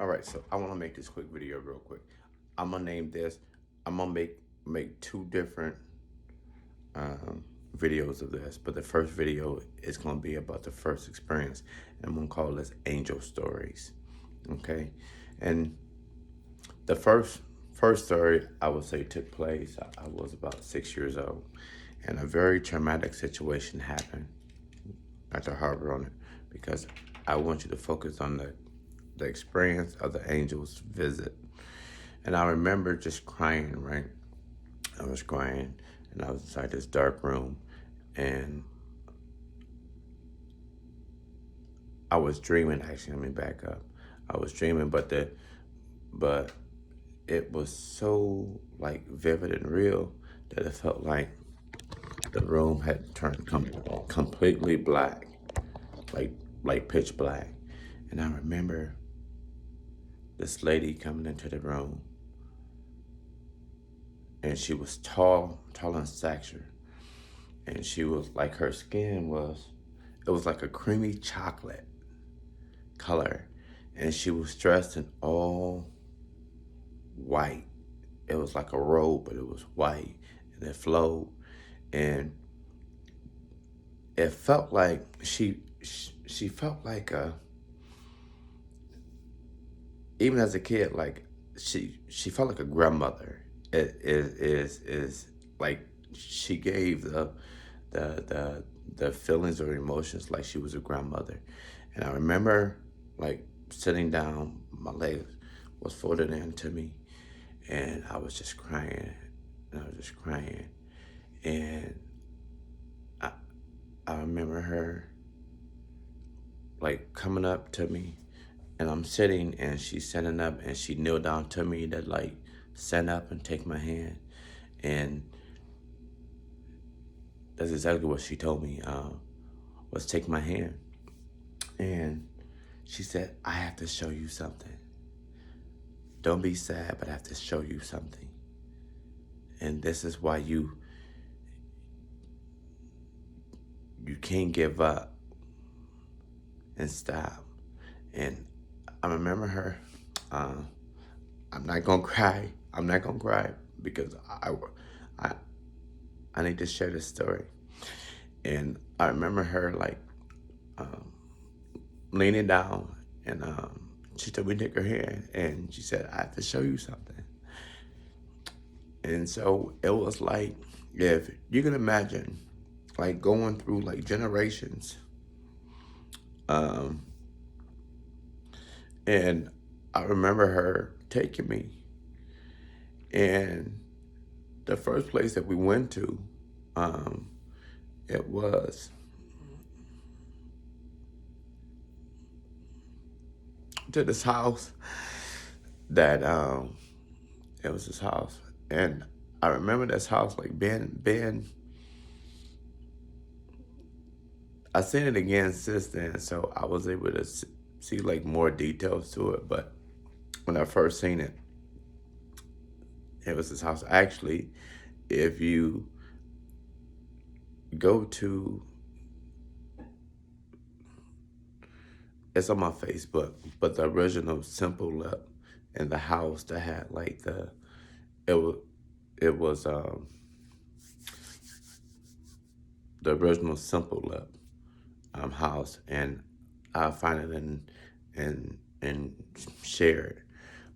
All right, so I want to make this quick video real quick. I'm gonna name this. I'm gonna make two different videos of this, but the first video is gonna be about the first experience, and I'm gonna call this Angel Stories. Okay, and the first story I would say took place. I was about 6 years old, and a very traumatic situation happened. Not to harbor on it, because I want you to focus on the experience of the angel's visit. And I remember just crying, right? I was crying, and I was inside this dark room, and I was dreaming. Actually, let me back up. I was dreaming, but it was so like vivid and real that it felt like the room had turned completely black, like like pitch black. And I remember this lady coming into the room, and she was tall in stature, and she was like, her skin was, it was like a creamy chocolate color, and she was dressed in all white. It was like a robe, but it was white, and it flowed, and it felt like she felt like a, even as a kid, like she felt like a grandmother. It is like she gave the feelings or emotions like she was a grandmother. And I remember like sitting down, my legs was folded into me, and I was just crying, and I was just crying, and I I remember her like coming up to me, and I'm sitting, and she's standing up, and she kneeled down to me to like stand up and take my hand. And that's exactly what she told me, was take my hand. And she said, I have to show you something. Don't be sad, but I have to show you something. And this is why you can't give up and stop. And I remember her. Uh, I'm not gonna cry. I'm not gonna cry because I, I need to share this story. And I remember her like um, leaning down, and she told me to take her hand, and she said, I have to show you something. And so it was like, if you can imagine, like going through like generations, um, and I remember her taking me, and the first place that we went to, um, it was to this house that it was this house, and I remember this house like being. I seen it again since then, so I was able to see like more details to it. But when I first seen it, it was this house. Actually, if you go to, it's on my Facebook, but the original Simple Lip, and the house that had like it was it was the original Simple Lip house, and I'll find it and share it.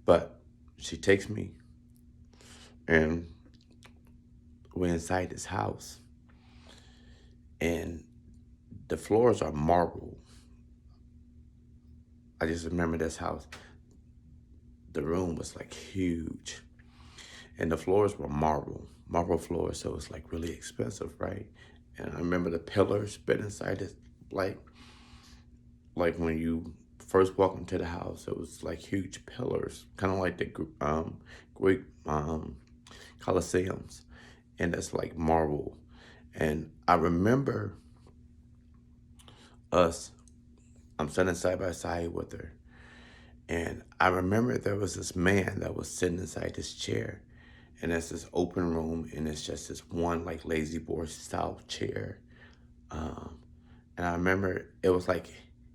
But she takes me, and we're inside this house, and the floors are marble. I just remember this house. The room was like huge, and the floors were marble floors, so it's like really expensive, right? And I remember the pillars been inside it, like like when you first walk into the house, it was like huge pillars, kind of like the Greek Colosseums, and it's like marble. And I remember us, I'm standing side by side with her, and I remember there was this man that was sitting inside this chair, and it's this open room, and it's just this one like lazy boy style chair. Um, and I remember it was like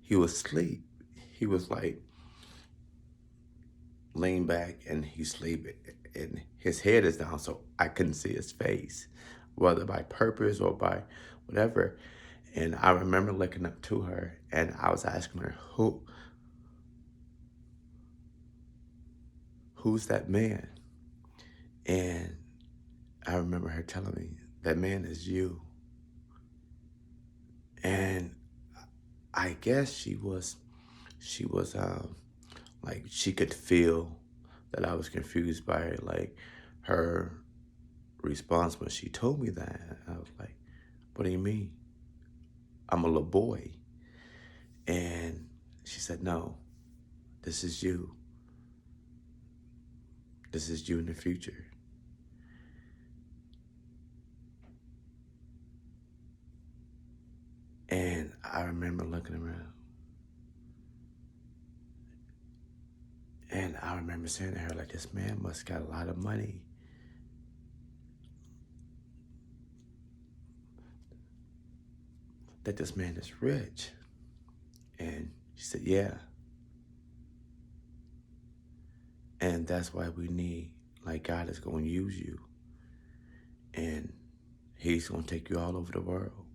he was asleep. He was like leaned back and he's sleeping and his head is down so I couldn't see his face, whether by purpose or by whatever. And I remember looking up to her and I was asking her, who's that man? And I remember her telling me, that man is you. And I guess she was like she could feel that I was confused by like her response when she told me that. I was like, what do you mean? I'm a little boy. And she said, no, this is you. This is you in the future. And I remember looking around and I remember saying to her, like, this man must got a lot of money. That this man is rich. And she said, yeah. And that's why we need, like, God is going to use you. And he's going to take you all over the world.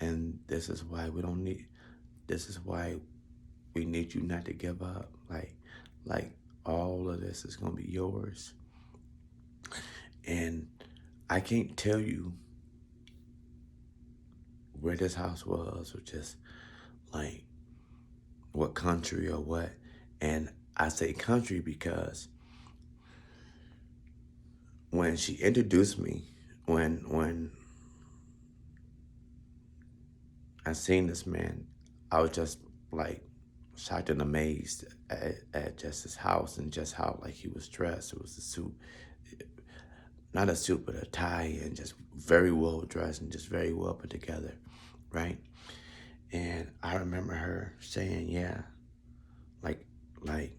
And this is why we need you not to give up. Like all of this is going to be yours. And I can't tell you where this house was or just like what country or what. And I say country because when she introduced me, when I seen this man, I was just like shocked and amazed at just his house and just how like he was dressed. It was a suit, not a suit, but a tie, and just very well dressed and just very well put together, right? And I remember her saying, yeah, like like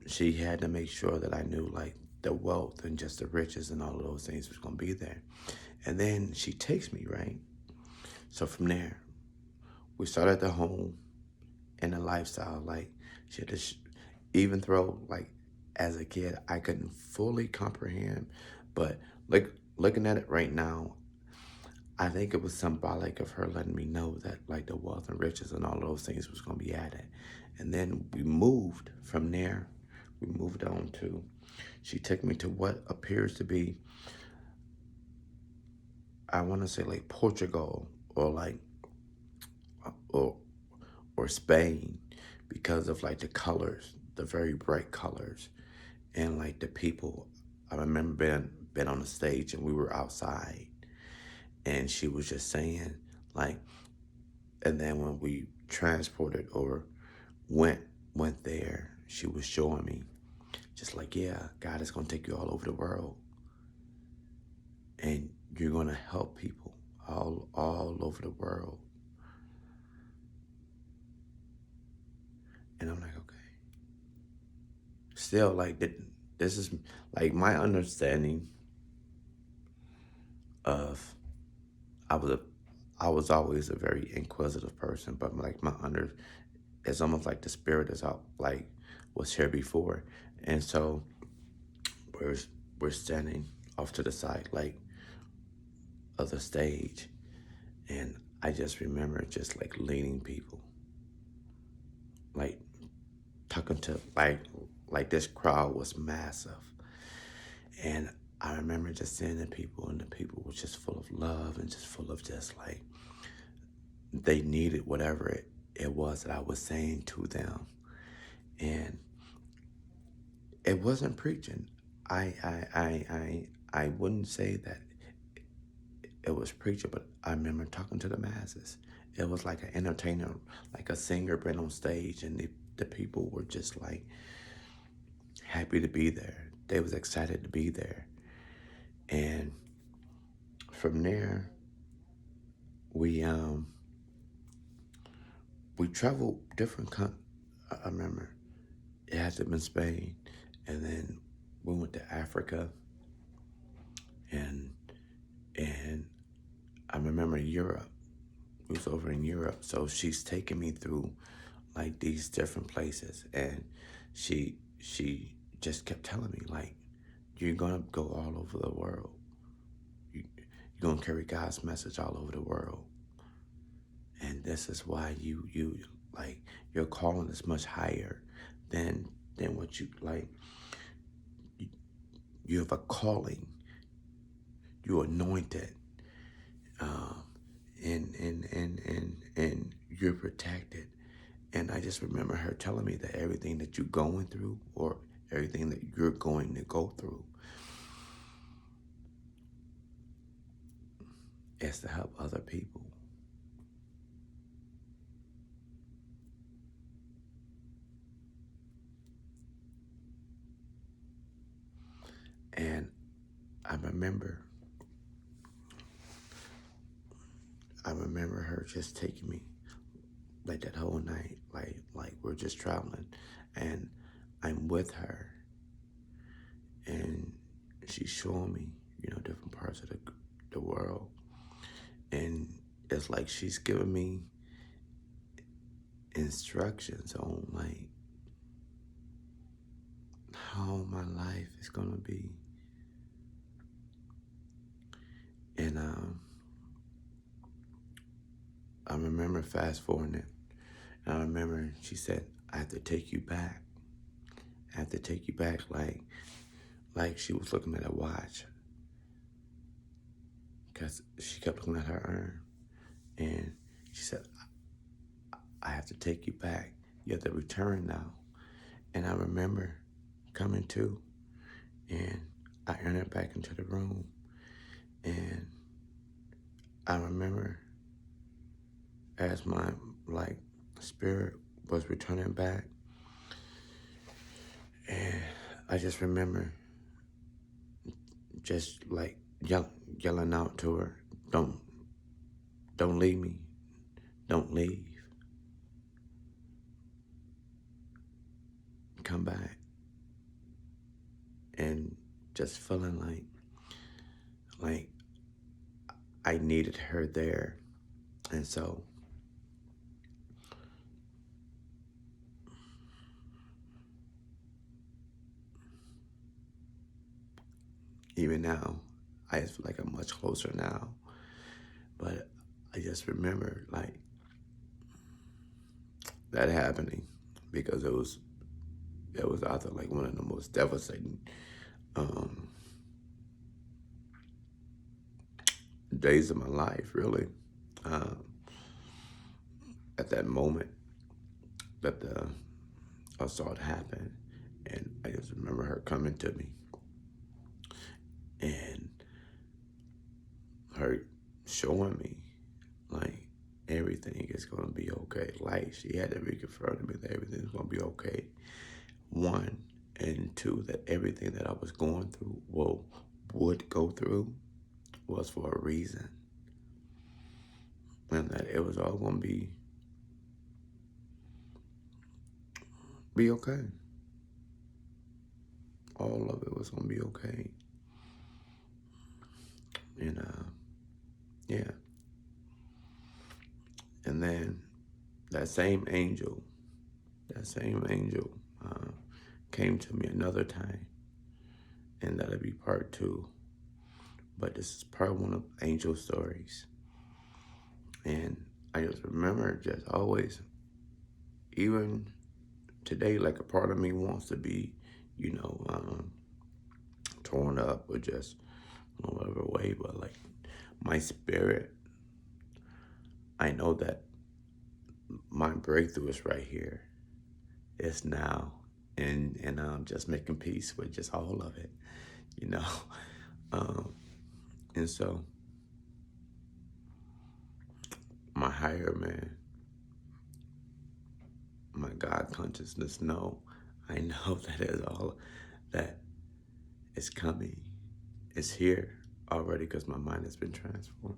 she had to make sure that I knew like the wealth and just the riches and all of those things was gonna be there. And then she takes me, right? So from there, we started the home and the lifestyle. Like she had to, even though like as a kid, I couldn't fully comprehend, but like looking at it right now, I think it was symbolic of her letting me know that like the wealth and riches and all those things was gonna be added. And then we moved from there. We moved on to, she took me to what appears to be, I want to say like Portugal or like or or Spain because of like the colors, the very bright colors, and like the people. I remember being on the stage and we were outside, and she was just saying like, and then when we transported or went went there, she was showing me just like, yeah, God is gonna take you all over the world, and you're gonna help people all over the world. And I'm like, okay. Still, like this is like my understanding of I was a I was always a very inquisitive person, but like my under it's almost like the spirit is out like was here before, and so we're we're standing off to the side like of the stage, and I just remember just like leading people, like talking to like this crowd was massive, and I remember just seeing the people, and the people were just full of love and just full of just like they needed whatever it was that I was saying to them. And it wasn't preaching. I wouldn't say that it was preaching, but I remember talking to the masses. It was like an entertainer, like a singer been on stage, and the people were just like happy to be there. They was excited to be there. And from there, we we traveled different I remember it had to have been Spain, and then we went to Africa, and and I remember Europe. We was over in Europe, so she's taking me through like these different places, and she just kept telling me like, you're gonna go all over the world. You're gonna carry God's message all over the world, and this is why you like your calling is much higher than what you like. You, you have a calling. You're anointed, um, and you're protected. And I just remember her telling me that everything that you're going through, or everything that you're going to go through, is to help other people. And I remember, I remember her just taking me like that whole night, like we're just traveling, and I'm with her, and she's showing me, different parts of the world, and it's like she's giving me instructions on like how my life is gonna be, and I remember fast forwarding it, and I remember she said, "I have to take you back. I have to take you back," like she was looking at a watch, because she kept looking at her urn, and she said, "I have to take you back. You have to return now." And I remember coming to, and I entered back into the room, and I remember as my like spirit was returning back, and I just remember just like yelling out to her, "Don't leave me. Don't leave. Come back." And just feeling like I needed her there. And so even now, I just feel like I'm much closer now. But I just remember like that happening, because it was either like one of the most devastating um, days of my life, really. Um, at that moment that the assault happened, and I just remember her coming to me, and her showing me like everything is gonna be okay. Like she had to reconfirm to me that everything's gonna be okay. One, and two, that everything that I was going through, would go through, was for a reason, and that it was all gonna be okay. All of it was gonna be okay. And yeah. And then that same angel, that same angel uh, came to me another time, and that'll be part two. But this is part one of angel stories. And I just remember just always, even today, like a part of me wants to be, you know, torn up or just whatever way, but like my spirit, I know that my breakthrough is right here. It's now. And just making peace with just all of it, you know. Um, and so my higher man, my God consciousness, I know that is all that is coming. It's here already, because my mind has been transformed.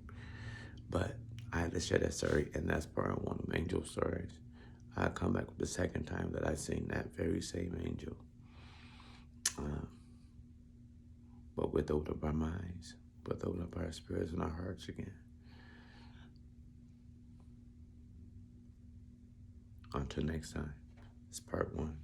But I had to share that story, and that's part one of angel stories. I come back with the second time that I seen that very same angel, uh, but with opened up our minds, with opened up our spirits and our hearts again. Until next time, it's part one.